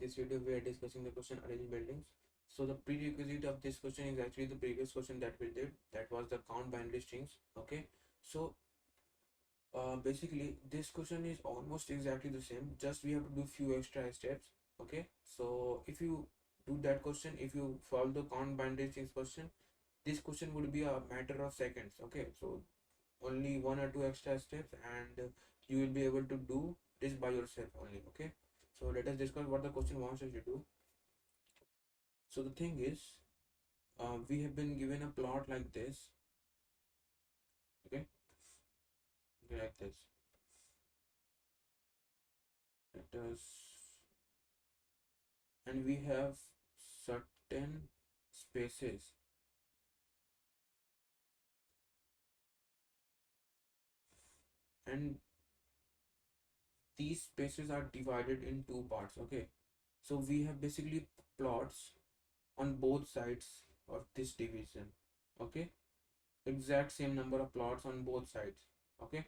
this video we are discussing the question arrange buildings. So the prerequisite of this question is actually the previous question that we did, that was the count binary strings. Okay, so basically this question is almost exactly the same, just we have to do few extra steps. Okay, so if you do that question, if you solve the count binary strings question, this question would be a matter of seconds. Okay, so only one or two extra steps and you will be able to do this by yourself only. Okay, so let us discuss what the question wants us to do. So the thing is, we have been given a plot like this. Okay, like this. Let us, and we have certain spaces, and these spaces are divided in two parts. Okay, so we have basically plots on both sides of this division. Okay, exact same number of plots on both sides. Okay,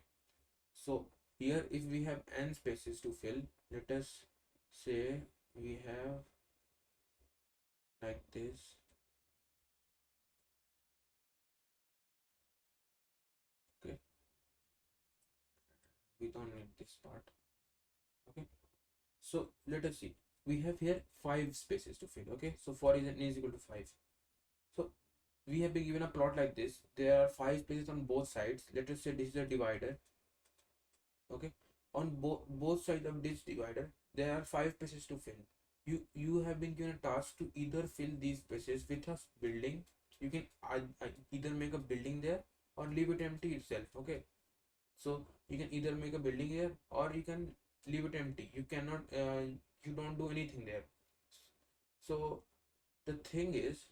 so here if we have n spaces to fill, let us say we have like this. Okay, we don't need this part. Okay, so let us see, we have here 5 spaces to fill. Okay, so 4 is n is equal to 5. So we have been given a plot like this, there are 5 spaces on both sides. Let us say this is a divider. Okay, on both sides of this divider there are 5 spaces to fill. You have been given a task to either fill these spaces with a building. You can either make a building there or leave it empty itself. Okay, so you can either make a building here or you can leave it empty. You cannot you don't do anything there. So the thing is,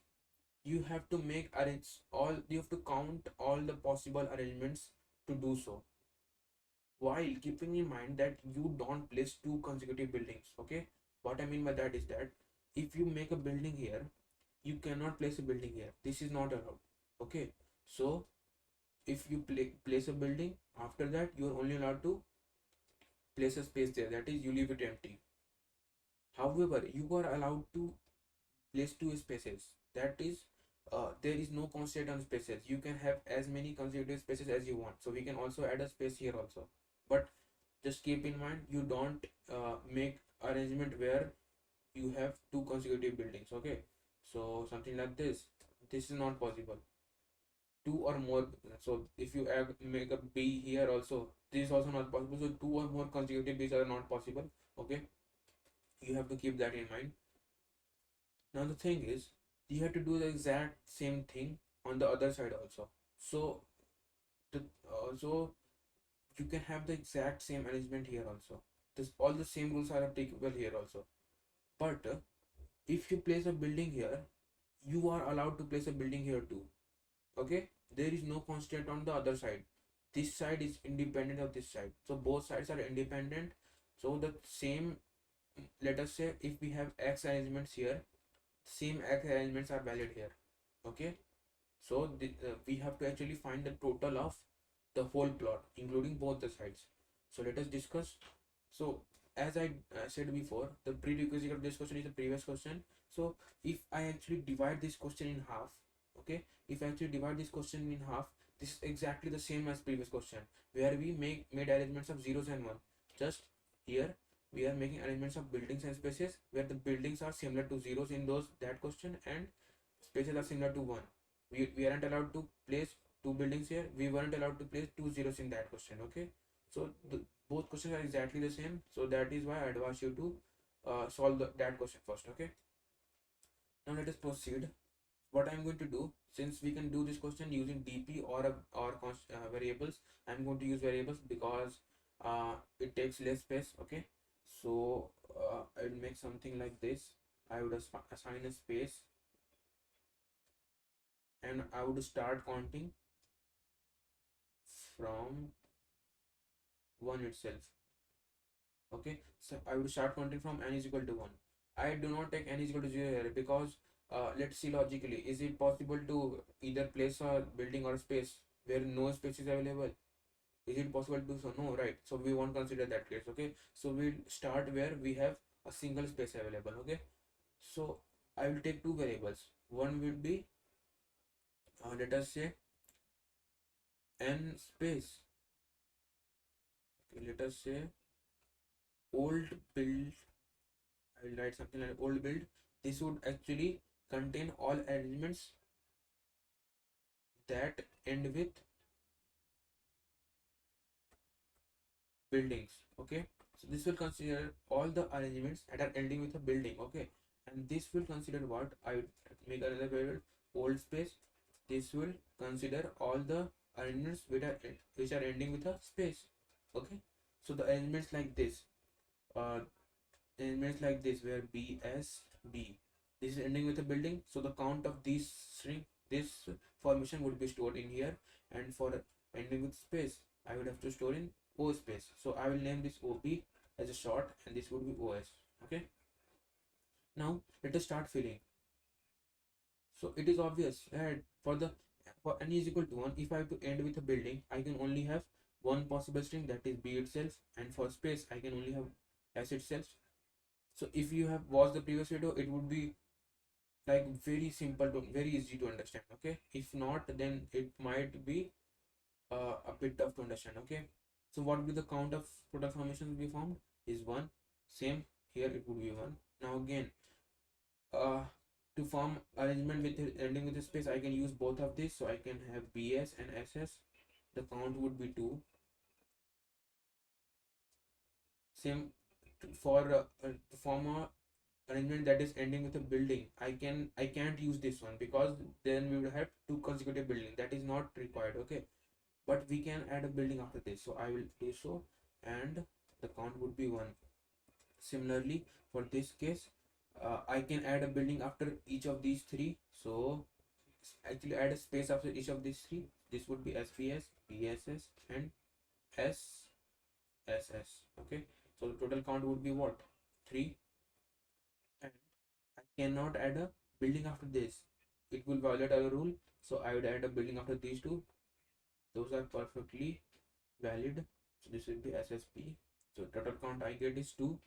you have to make arrange all, you have to count all the possible arrangements to do so, while keeping in mind that you don't place 2 consecutive buildings. Okay, what I mean by that is that if you make a building here, you cannot place a building here. This is not allowed. Okay, so if you place a building, after that you are only allowed to place a space there, that is you leave it empty. However, you are allowed to place 2 spaces, that is there is no constraint on spaces. You can have as many consecutive spaces as you want, so we can also add a space here also. But just keep in mind, you don't make arrangement where you have 2 consecutive buildings. Okay, so something like this is not possible. 2 or more, so if you make a b here also, this is also not possible. So 2 or more consecutive b's are not possible. Okay, you have to keep that in mind. Now the thing is, you have to do the exact same thing on the other side also. So the so you can have the exact same arrangement here also. This, all the same rules are applicable here also. But if you place a building here, you are allowed to place a building here too. Okay, there is no constraint on the other side. This side is independent of this side, so both sides are independent. So the same, let us say if we have x arrangements here, same x arrangements are valid here. Okay, so we have to actually find the total of the whole plot including both the sides. So let us discuss. So as I said before, the prerequisite of this question is the previous question. So if I actually divide this question in half, okay, if I actually divide this question in half, this is exactly the same as previous question, where we made arrangements of zeros and one. Just here we are making arrangements of buildings and spaces where the buildings are similar to zeros in that question and spaces are similar to one. We aren't allowed to place 2 buildings here, we weren't allowed to place 2 zeros in that question. Okay, so both questions are exactly the same, so that is why I advise you to solve that question first. Okay, now let us proceed. What I'm going to do, since we can do this question using dp or variables, I'm going to use variables because it takes less space. Okay, so I'll make something like this. I would assign a space and I would start counting from 1 itself. Okay, so I would start counting from n is equal to 1. I do not take n is equal to 0 here because let's see logically, is it possible to either place a building or a space where no space is available? Is it possible to do so? No, right? So we won't consider that case. Okay, so we'll start where we have a single space available. Okay, so I will take two variables. One will be let us say n space. Okay, let us say old build. I will write something like old build. This would actually contain all arrangements that end with buildings. Okay, so this will consider all the arrangements that are ending with a building. Okay, and this will consider what I would make another variable old space. This will consider all the arrangements which are ending with a space. Okay, so the arrangements like this, uh arrangements like this where BSB, this is ending with a building, so the count of these string, this formation would be stored in here, and for ending with space I would have to store in O space. So I will name this OP as a short, and this would be OS. Okay, now let us start filling. So it is obvious that for n is equal to 1, if I have to end with a building, I can only have one possible string, that is B itself, and for space I can only have S itself. So if you have watched the previous video, it would be like very simple to very easy to understand. Okay, if not, then it might be a bit tough to understand. Okay, so what will be the count of product formations we formed is 1. Same here, it would be 1. Now again, uh to form arrangement with ending with a space, I can use both of these, so I can have BS and SS. The count would be 2. Same for to form a arrangement that is ending with a building, I can't use this one because then we would have two consecutive building, that is not required. Okay, but we can add a building after this, so I will do so, and the count would be 1. Similarly, for this case, I can add a building after each of these three, so actually add a space after each of these three. This would be SBS, BSS, and SSS. Okay, so the total count would be what, 3. And I cannot add a building after this, it will violate our rule, so I would add a building after these two. Those are perfectly valid, so this will be SSP. So total count I get is 2.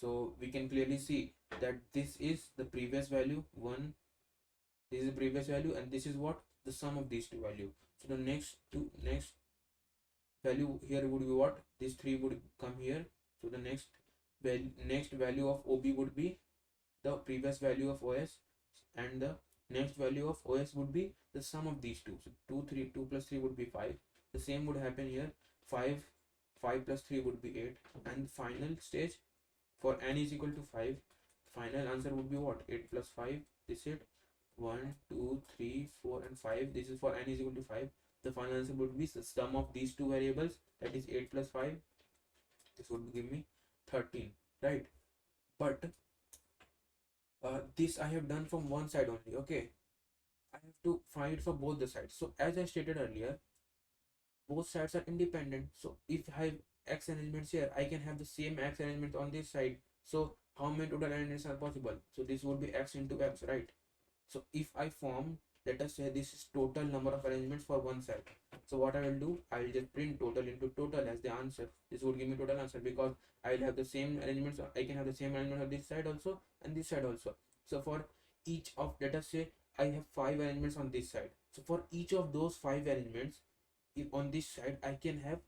So we can clearly see that this is the previous value 1, this is the previous value, and this is what the sum of these two value. So the next value here would be what, this 3 would come here, so the next value of OB would be the previous value of OS, and the next value of OS would be the sum of these two. So 2 plus 3 would be 5. The same would happen here. 5 plus 3 would be 8. And final stage, for n is equal to 5, final answer would be what, 8 plus 5. This is 1, 2, 3, 4, and 5. This is for n is equal to 5. The final answer would be the sum of these two variables, that is 8 plus 5. This would give me 13, right? But this I have done from one side only. Okay, I have to find it for both the sides. So as I stated earlier, both sides are independent. So if I have x arrangements here, I can have the same x arrangement on this side. So how many total arrangements are possible? So this would be x into x, right? So if I form, let us say this is total number of arrangements for one side. So what I will do, I will just print total into total as the answer. This would give me total answer because I will have the same arrangements. I can have the same arrangement on this side also and this side also. So for each of, let us say I have 5 arrangements on this side. So for each of those 5 arrangements, if on this side I can have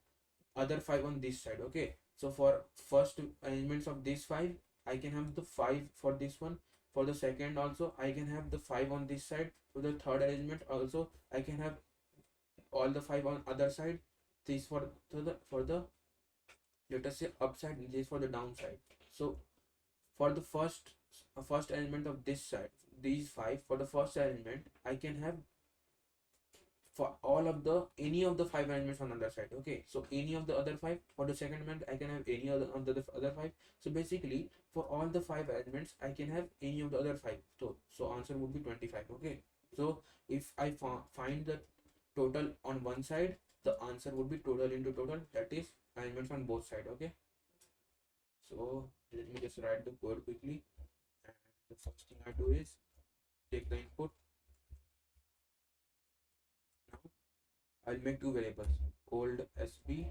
other 5 on this side. Okay, so for first arrangements of this 5, I can have the 5 for this one. For the second also I can have the 5 on this side. For the third arrangement also I can have all the 5 on other side. This for the let us say upside, and this for the downside. So for the first arrangement of this side, these 5, for the first arrangement I can have for all of the any of the 5 arrangements on the other side. Okay, so any of the other 5. For the second element I can have any other of the other 5. So basically for all the 5 arrangements I can have any of the other 5. So answer would be 25. Okay, so if I find the total on one side, the answer would be total into total, that is arrangements on both sides. Okay, so let me just write the code quickly, and the first thing I do is take the input. Now I'll make two variables, old SB,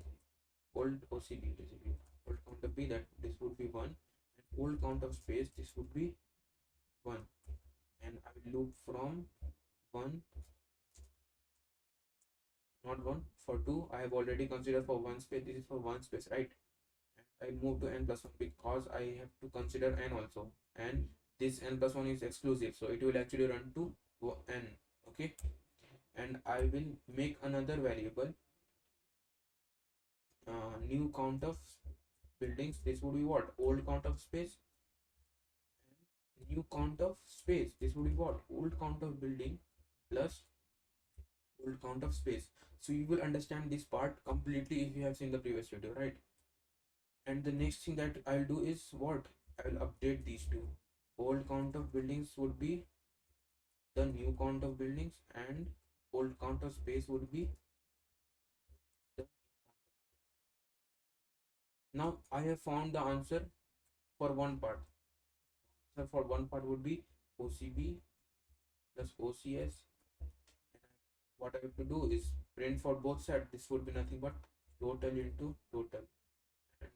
old OCB, basically old counter B, that this would be 1, and old count of space, this would be 1, and I will loop from 1, not 1, for 2 I have already considered for 1 space, this is for 1 space, right? And I move to n plus 1 because I have to consider n also, and this n plus 1 is exclusive, so it will actually run to n. Okay, and I will make another variable, new count of buildings, this would be what, old count of space, and new count of space, this would be what, old count of building plus old count of space. So you will understand this part completely if you have seen the previous video, right? And the next thing that I'll do is what, I will update these two. Old count of buildings would be the new count of buildings, and old count of space would be the. Now I have found the answer for one part. So for one part would be OCB plus OCS, and what I have to do is print for both sides. This would be nothing but total into total, and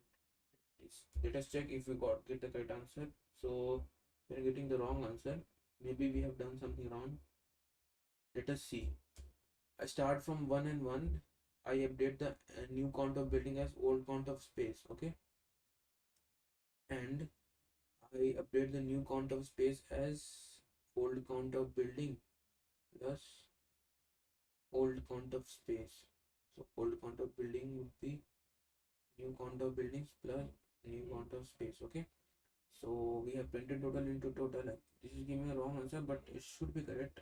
let us check if we get the correct answer. So we are getting the wrong answer. Maybe we have done something wrong. Let us see. I start from 1 and 1. I update the new count of building as old count of space. Okay, and I update the new count of space as old count of building plus old count of space. So old count of building would be new count of buildings plus new count of space. Okay, so we have printed total into total. This is giving a wrong answer, but it should be correct.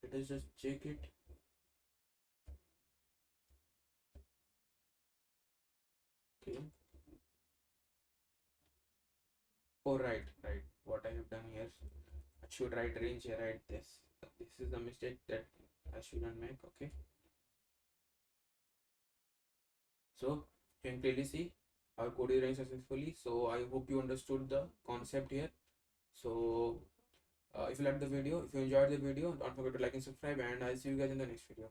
Let us just check it. Okay. Oh, right. What I have done here, I should write range here, right? This is the mistake that I shouldn't make. Okay. So you can clearly see our code is running successfully. So I hope you understood the concept here. So if you liked the video, if you enjoyed the video, don't forget to like and subscribe, and I'll see you guys in the next video.